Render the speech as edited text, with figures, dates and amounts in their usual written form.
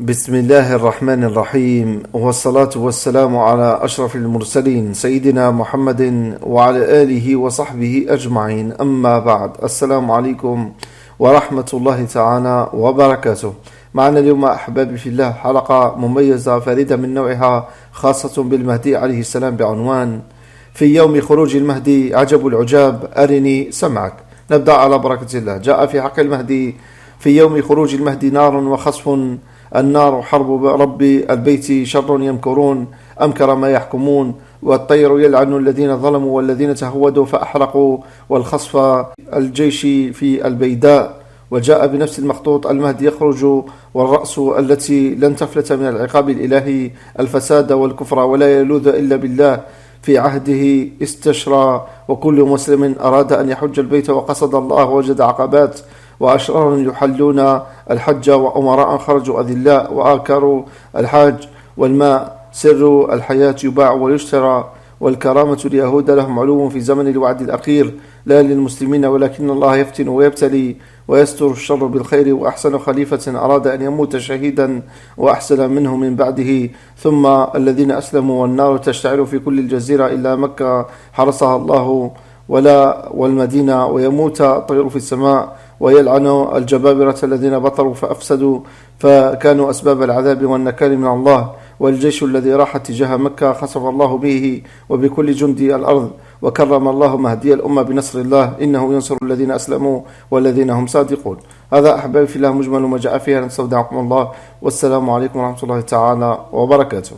بسم الله الرحمن الرحيم، والصلاة والسلام على أشرف المرسلين سيدنا محمد وعلى آله وصحبه أجمعين. أما بعد، السلام عليكم ورحمة الله تعالى وبركاته. معنا اليوم أحبابي في الله حلقة مميزة فريدة من نوعها، خاصة بالمهدي عليه السلام، بعنوان في يوم خروج المهدي عجب العجاب أرني سمعك. نبدأ على بركة الله. جاء في حق المهدي في يوم خروج المهدي نار وخصف، النار حرب رب البيت شر يمكرون أمكر ما يحكمون، والطير يلعن الذين ظلموا والذين تهودوا فأحرقوا، والخصف الجيش في البيداء. وجاء بنفس المخطوط المهدي يخرج، والرأس التي لن تفلت من العقاب الإلهي الفساد والكفر، ولا يلوذ إلا بالله في عهده استشرى. وكل مسلم أراد أن يحج البيت وقصد الله وجد عقبات، وأشرار يحلون الحج، وأمراء خرجوا أذلاء وآكروا الحاج. والماء سر الحياة يباع ويشترى، والكرامة اليهود لهم علو في زمن الوعد الأخير، لا للمسلمين، ولكن الله يفتن ويبتلي ويستر الشر بالخير. وأحسن خليفة أراد أن يموت شهيدا وأحسن منه من بعده، ثم الذين أسلموا. والنار تشتعل في كل الجزيرة إلا مكة حرسها الله والمدينة، ويموت الطير في السماء، ويلعن الجبابرة الذين بطروا فأفسدوا فكانوا أسباب العذاب والنكال من الله. والجيش الذي راح تجاه مكة خسف الله به وبكل جند الأرض، وكرم الله مهدي الأمة بنصر الله، إنه ينصر الذين أسلموا والذين هم صادقون. هذا أحبابي في الله مجمل ما جاء فيها. نستودعكم الله، والسلام عليكم ورحمة الله تعالى وبركاته.